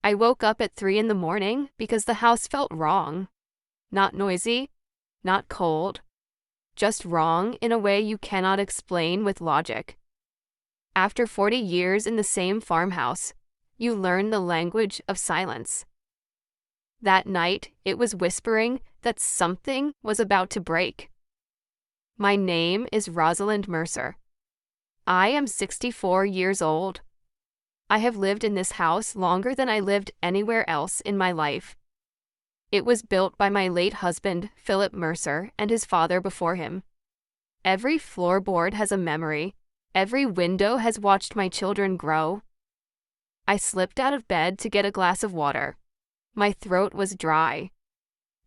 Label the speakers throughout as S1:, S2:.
S1: I woke up at 3 in the morning because the house felt wrong. Not noisy, not cold, just wrong in a way you cannot explain with logic. After 40 years in the same farmhouse, you learn the language of silence. That night, it was whispering that something was about to break. My name is Rosalind Mercer. I am 64 years old. I have lived in this house longer than I lived anywhere else in my life. It was built by my late husband, Philip Mercer, and his father before him. Every floorboard has a memory. Every window has watched my children grow. I slipped out of bed to get a glass of water. My throat was dry.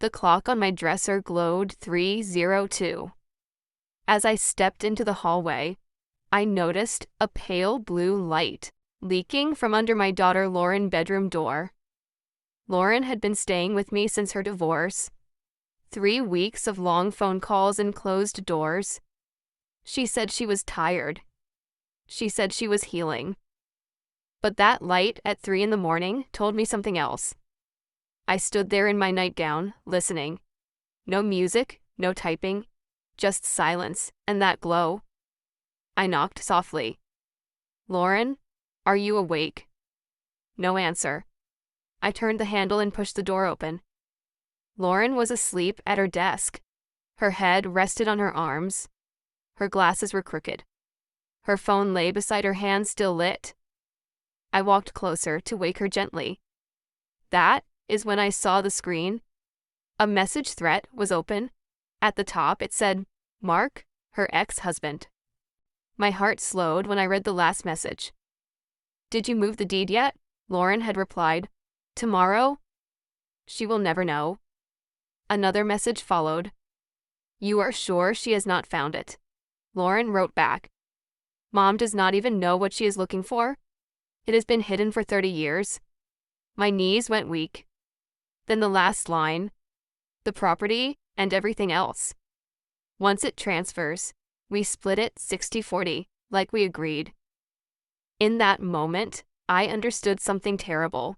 S1: The clock on my dresser glowed 3:02. As I stepped into the hallway, I noticed a pale blue light leaking from under my daughter Lauren's bedroom door. Lauren had been staying with me since her divorce. 3 weeks of long phone calls and closed doors. She said she was tired. She said she was healing. But that light at 3 in the morning told me something else. I stood there in my nightgown, listening. No music, no typing, just silence and that glow. I knocked softly. "Lauren, are you awake?" No answer. I turned the handle and pushed the door open. Lauren was asleep at her desk. Her head rested on her arms. Her glasses were crooked. Her phone lay beside her hand, still lit. I walked closer to wake her gently. That is when I saw the screen. A message thread was open. At the top it said, "Mark, her ex-husband." My heart slowed when I read the last message. "Did you move the deed yet?" Lauren had replied. "Tomorrow?" She will never know. Another message followed. "You are sure she has not found it?" Lauren wrote back. "Mom does not even know what she is looking for. It has been hidden for 30 years. My knees went weak. Then the last line, "The property and everything else. Once it transfers, we split it 60-40, like we agreed." In that moment, I understood something terrible.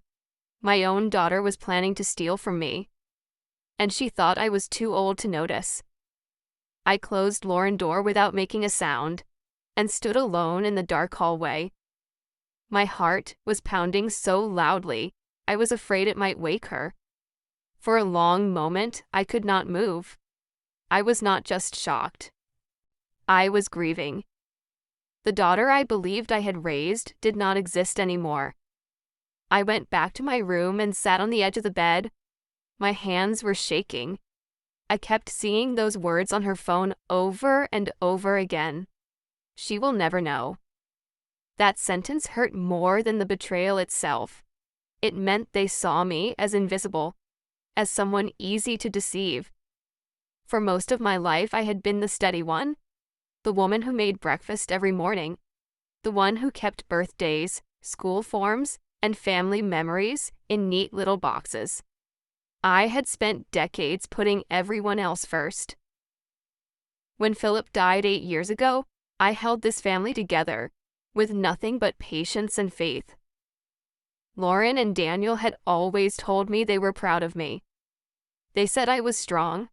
S1: My own daughter was planning to steal from me, and she thought I was too old to notice. I closed Lauren's door without making a sound and stood alone in the dark hallway. My heart was pounding so loudly, I was afraid it might wake her. For a long moment, I could not move. I was not just shocked. I was grieving. The daughter I believed I had raised did not exist anymore. I went back to my room and sat on the edge of the bed. My hands were shaking. I kept seeing those words on her phone over and over again. She will never know. That sentence hurt more than the betrayal itself. It meant they saw me as invisible, as someone easy to deceive. For most of my life, I had been the steady one, the woman who made breakfast every morning, the one who kept birthdays, school forms, and family memories in neat little boxes. I had spent decades putting everyone else first. When Philip died 8 years ago, I held this family together with nothing but patience and faith. Lauren and Daniel had always told me they were proud of me. They said I was strong.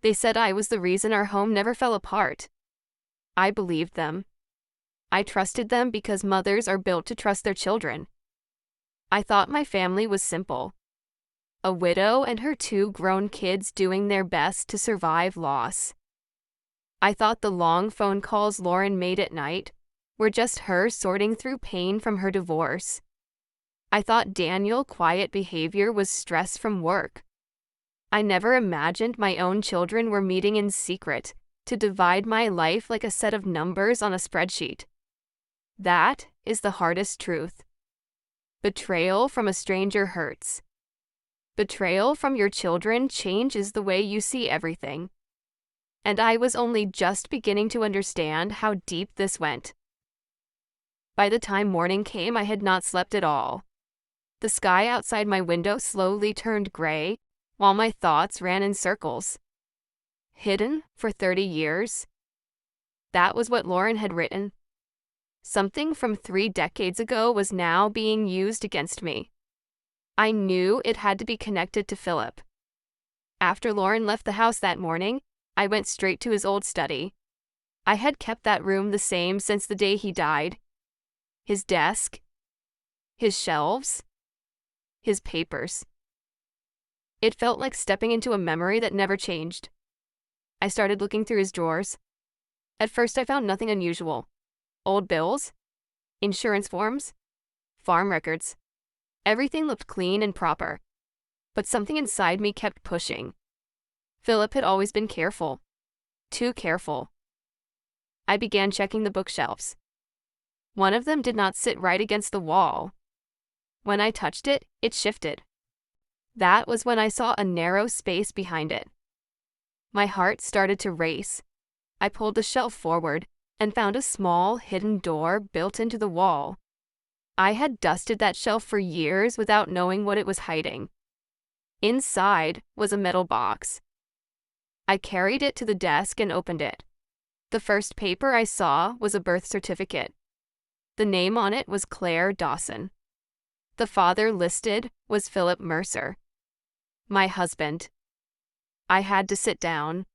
S1: They said I was the reason our home never fell apart. I believed them. I trusted them because mothers are built to trust their children. I thought my family was simple. A widow and her 2 grown kids doing their best to survive loss. I thought the long phone calls Lauren made at night were just her sorting through pain from her divorce. I thought Daniel's quiet behavior was stress from work. I never imagined my own children were meeting in secret to divide my life like a set of numbers on a spreadsheet. That is the hardest truth. Betrayal from a stranger hurts. Betrayal from your children changes the way you see everything. And I was only just beginning to understand how deep this went. By the time morning came, I had not slept at all. The sky outside my window slowly turned gray, while my thoughts ran in circles. Hidden for 30 years? That was what Lauren had written. Something from 3 decades ago was now being used against me. I knew it had to be connected to Philip. After Lauren left the house that morning, I went straight to his old study. I had kept that room the same since the day he died. His desk, his shelves, his papers. It felt like stepping into a memory that never changed. I started looking through his drawers. At first, I found nothing unusual. Old bills, insurance forms, farm records. Everything looked clean and proper. But something inside me kept pushing. Philip had always been careful. Too careful. I began checking the bookshelves. One of them did not sit right against the wall. When I touched it, it shifted. That was when I saw a narrow space behind it. My heart started to race. I pulled the shelf forward and found a small, hidden door built into the wall. I had dusted that shelf for years without knowing what it was hiding. Inside was a metal box. I carried it to the desk and opened it. The first paper I saw was a birth certificate. The name on it was Claire Dawson. The father listed was Philip Mercer. My husband. I had to sit down.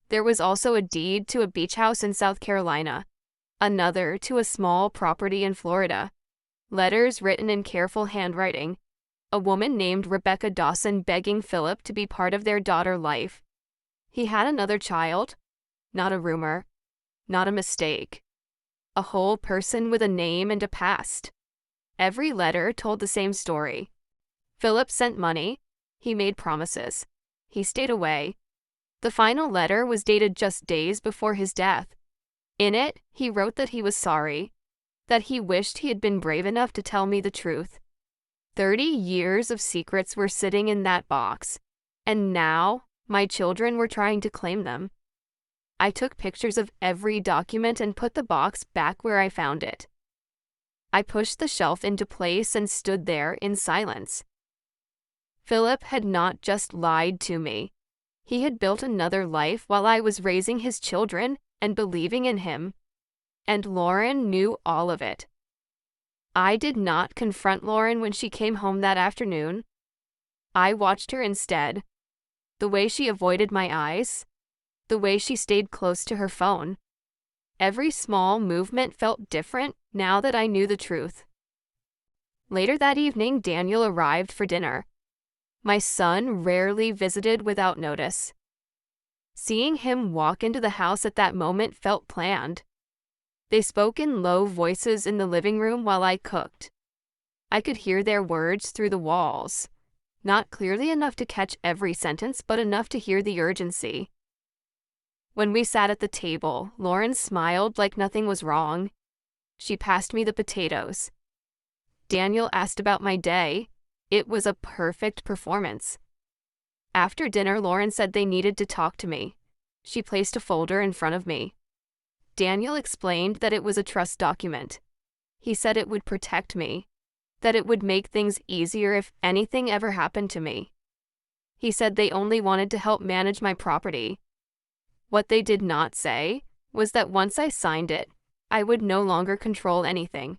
S1: There was also a deed to a beach house in South Carolina, another to a small property in Florida, letters written in careful handwriting, a woman named Rebecca Dawson begging Philip to be part of their daughter's life. He had another child, not a rumor, not a mistake. A whole person with a name and a past. Every letter told the same story. Philip sent money. He made promises. He stayed away. The final letter was dated just days before his death. In it, he wrote that he was sorry, that he wished he had been brave enough to tell me the truth. 30 years of secrets were sitting in that box, and now my children were trying to claim them. I took pictures of every document and put the box back where I found it. I pushed the shelf into place and stood there in silence. Philip had not just lied to me. He had built another life while I was raising his children and believing in him. And Lauren knew all of it. I did not confront Lauren when she came home that afternoon. I watched her instead. The way she avoided my eyes. The way she stayed close to her phone. Every small movement felt different now that I knew the truth. Later that evening, Daniel arrived for dinner. My son rarely visited without notice. Seeing him walk into the house at that moment felt planned. They spoke in low voices in the living room while I cooked. I could hear their words through the walls. Not clearly enough to catch every sentence, but enough to hear the urgency. When we sat at the table, Lauren smiled like nothing was wrong. She passed me the potatoes. Daniel asked about my day. It was a perfect performance. After dinner, Lauren said they needed to talk to me. She placed a folder in front of me. Daniel explained that it was a trust document. He said it would protect me, that it would make things easier if anything ever happened to me. He said they only wanted to help manage my property. What they did not say was that once I signed it, I would no longer control anything.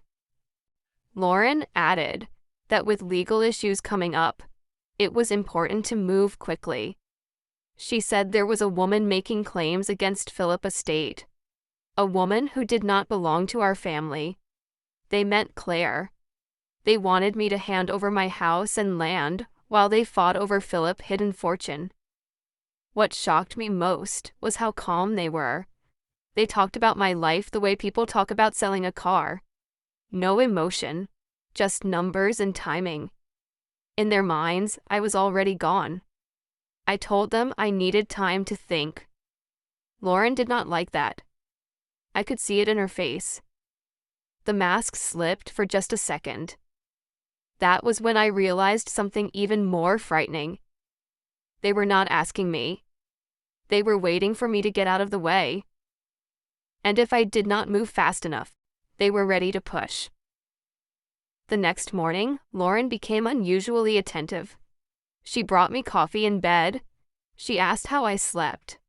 S1: Lauren added that with legal issues coming up, it was important to move quickly. She said there was a woman making claims against Philip Estate, a woman who did not belong to our family. They meant Claire. They wanted me to hand over my house and land while they fought over Philip's hidden fortune. What shocked me most was how calm they were. They talked about my life the way people talk about selling a car. No emotion, just numbers and timing. In their minds, I was already gone. I told them I needed time to think. Lauren did not like that. I could see it in her face. The mask slipped for just a second. That was when I realized something even more frightening. They were not asking me. They were waiting for me to get out of the way. And if I did not move fast enough, they were ready to push. The next morning, Lauren became unusually attentive. She brought me coffee in bed. She asked how I slept.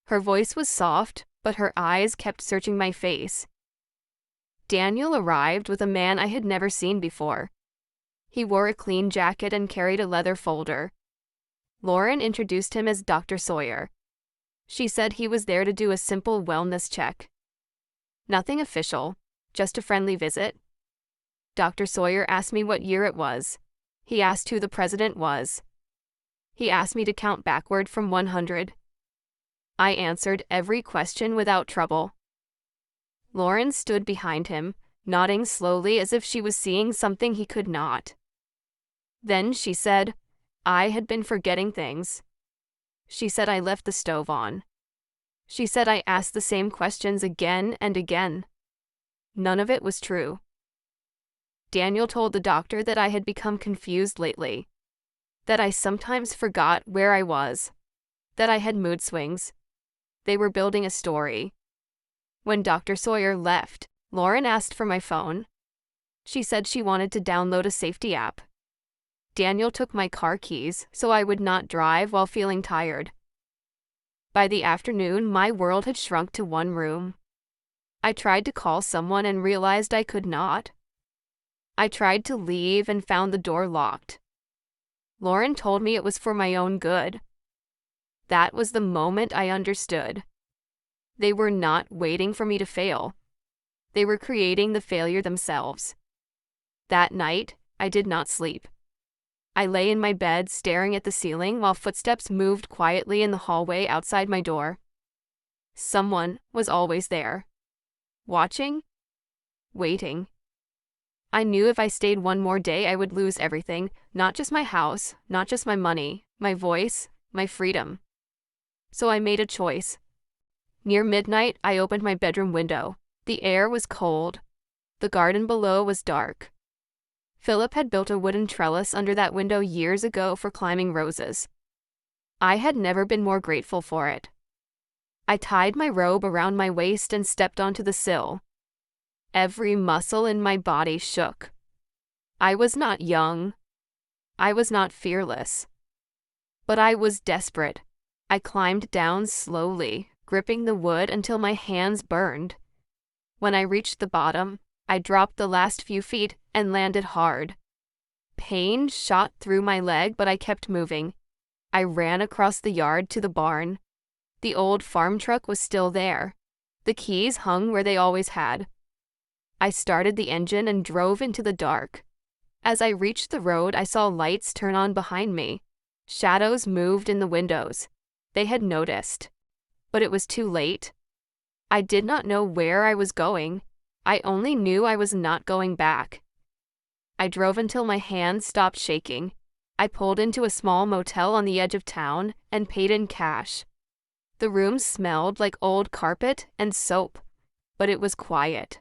S1: Her voice was soft, but her eyes kept searching my face. Daniel arrived with a man I had never seen before. He wore a clean jacket and carried a leather folder. Lauren introduced him as Dr. Sawyer. She said he was there to do a simple wellness check. Nothing official, just a friendly visit. Dr. Sawyer asked me what year it was. He asked who the president was. He asked me to count backward from 100. I answered every question without trouble. Lauren stood behind him, nodding slowly as if she was seeing something he could not. Then she said, I had been forgetting things. She said I left the stove on. She said I asked the same questions again and again. None of it was true. Daniel told the doctor that I had become confused lately, that I sometimes forgot where I was, that I had mood swings. They were building a story. When Dr. Sawyer left, Lauren asked for my phone. She said she wanted to download a safety app. Daniel took my car keys so I would not drive while feeling tired. By the afternoon, my world had shrunk to one room. I tried to call someone and realized I could not. I tried to leave and found the door locked. Lauren told me it was for my own good. That was the moment I understood. They were not waiting for me to fail. They were creating the failure themselves. That night, I did not sleep. I lay in my bed staring at the ceiling while footsteps moved quietly in the hallway outside my door. Someone was always there. Watching? Waiting. I knew if I stayed one more day I would lose everything, not just my house, not just my money, my voice, my freedom. So I made a choice. Near midnight, I opened my bedroom window. The air was cold. The garden below was dark. Philip had built a wooden trellis under that window years ago for climbing roses. I had never been more grateful for it. I tied my robe around my waist and stepped onto the sill. Every muscle in my body shook. I was not young. I was not fearless. But I was desperate. I climbed down slowly, gripping the wood until my hands burned. When I reached the bottom, I dropped the last few feet and landed hard. Pain shot through my leg, but I kept moving. I ran across the yard to the barn. The old farm truck was still there. The keys hung where they always had. I started the engine and drove into the dark. As I reached the road, I saw lights turn on behind me. Shadows moved in the windows. They had noticed. But it was too late. I did not know where I was going. I only knew I was not going back. I drove until my hands stopped shaking. I pulled into a small motel on the edge of town and paid in cash. The room smelled like old carpet and soap, but it was quiet.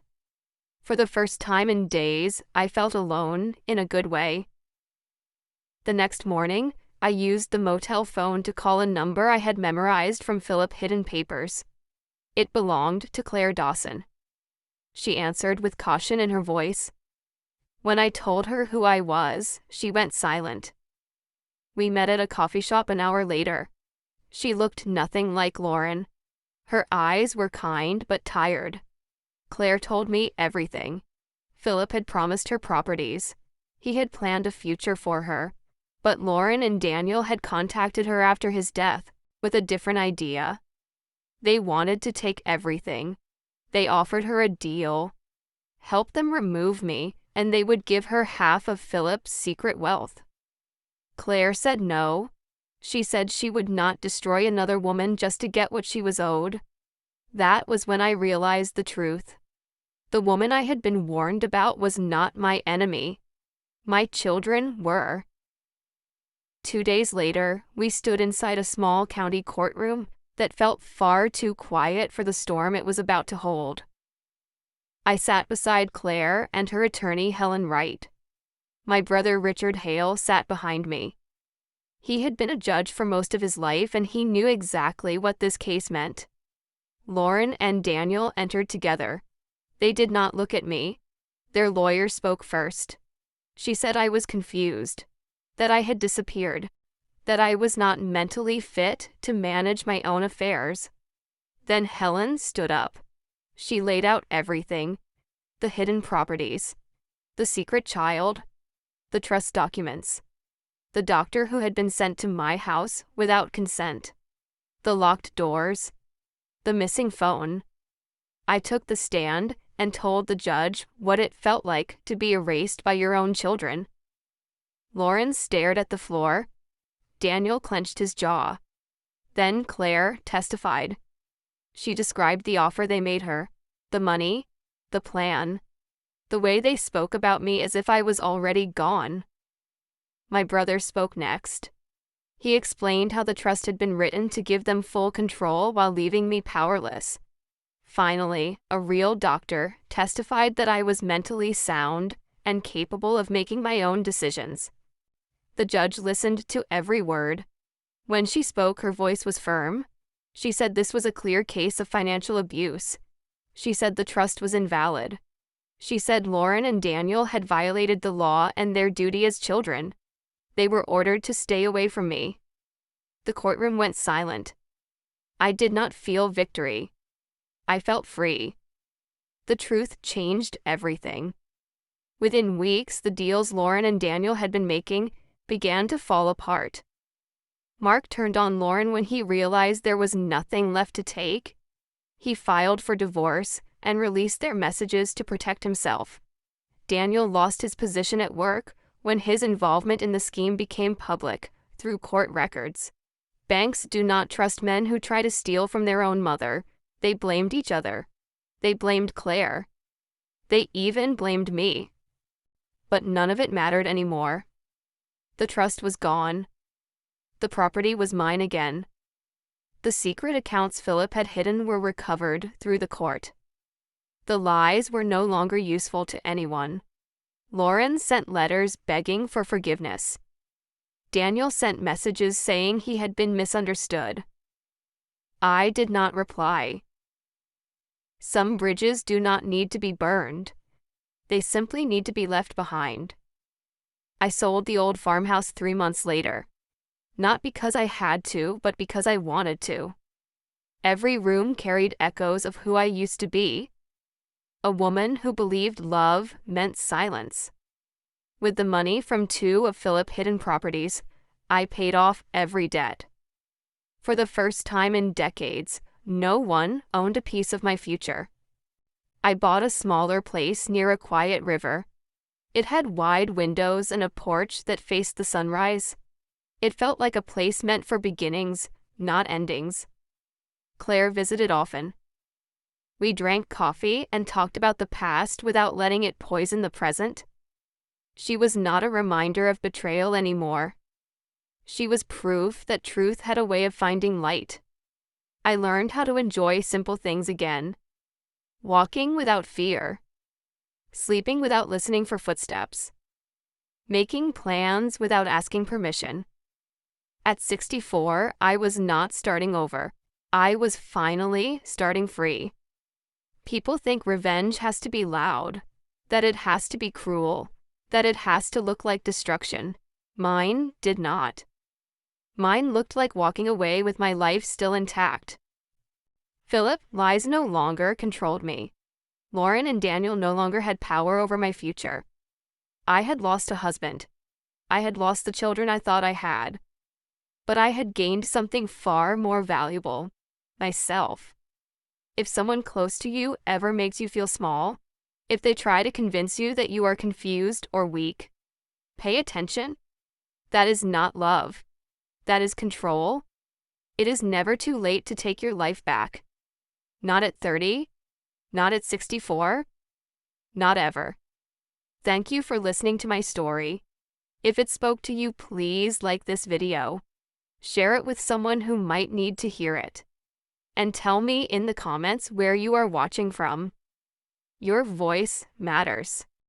S1: For the first time in days, I felt alone in a good way. The next morning, I used the motel phone to call a number I had memorized from Philip Hidden Papers. It belonged to Claire Dawson. She answered with caution in her voice. When I told her who I was, she went silent. We met at a coffee shop an hour later. She looked nothing like Lauren. Her eyes were kind but tired. Claire told me everything. Philip had promised her properties. He had planned a future for her. But Lauren and Daniel had contacted her after his death with a different idea. They wanted to take everything. They offered her a deal. Help them remove me, and they would give her half of Philip's secret wealth. Claire said no. She said she would not destroy another woman just to get what she was owed. That was when I realized the truth. The woman I had been warned about was not my enemy. My children were. 2 days later, we stood inside a small county courtroom that felt far too quiet for the storm it was about to hold. I sat beside Claire and her attorney Helen Wright. My brother Richard Hale sat behind me. He had been a judge for most of his life and he knew exactly what this case meant. Lauren and Daniel entered together. They did not look at me. Their lawyer spoke first. She said I was confused, that I had disappeared, that I was not mentally fit to manage my own affairs. Then Helen stood up. She laid out everything, the hidden properties, the secret child, The trust documents. The doctor who had been sent to my house without consent. The locked doors. The missing phone. I took the stand and told the judge what it felt like to be erased by your own children. Lauren stared at the floor. Daniel clenched his jaw. Then Claire testified. She described the offer they made her, the money, the plan, the way they spoke about me as if I was already gone. My brother spoke next. He explained how the trust had been written to give them full control while leaving me powerless. Finally, a real doctor testified that I was mentally sound and capable of making my own decisions. The judge listened to every word. When she spoke, her voice was firm. She said this was a clear case of financial abuse. She said the trust was invalid. She said Lauren and Daniel had violated the law and their duty as children. They were ordered to stay away from me. The courtroom went silent. I did not feel victory. I felt free. The truth changed everything. Within weeks, the deals Lauren and Daniel had been making began to fall apart. Mark turned on Lauren when he realized there was nothing left to take. He filed for divorce and released their messages to protect himself. Daniel lost his position at work when his involvement in the scheme became public through court records. Banks do not trust men who try to steal from their own mother. They blamed each other. They blamed Claire. They even blamed me. But none of it mattered anymore. The trust was gone. The property was mine again. The secret accounts Philip had hidden were recovered through the court. The lies were no longer useful to anyone. Lauren sent letters begging for forgiveness. Daniel sent messages saying he had been misunderstood. I did not reply. Some bridges do not need to be burned. They simply need to be left behind. I sold the old farmhouse 3 months later. Not because I had to, but because I wanted to. Every room carried echoes of who I used to be. A woman who believed love meant silence. With the money from 2 of Philip's hidden properties, I paid off every debt. For the first time in decades, no one owned a piece of my future. I bought a smaller place near a quiet river. It had wide windows and a porch that faced the sunrise. It felt like a place meant for beginnings, not endings. Claire visited often. We drank coffee and talked about the past without letting it poison the present. She was not a reminder of betrayal anymore. She was proof that truth had a way of finding light. I learned how to enjoy simple things again. Walking without fear. Sleeping without listening for footsteps. Making plans without asking permission. At 64, I was not starting over. I was finally starting free. People think revenge has to be loud, that it has to be cruel, that it has to look like destruction. Mine did not. Mine looked like walking away with my life still intact. Philip, lies no longer controlled me. Lauren and Daniel no longer had power over my future. I had lost a husband. I had lost the children I thought I had. But I had gained something far more valuable, myself. If someone close to you ever makes you feel small, if they try to convince you that you are confused or weak, pay attention. That is not love. That is control. It is never too late to take your life back. Not at 30, not at 64, not ever. Thank you for listening to my story. If it spoke to you, please like this video. Share it with someone who might need to hear it. And tell me in the comments where you are watching from. Your voice matters.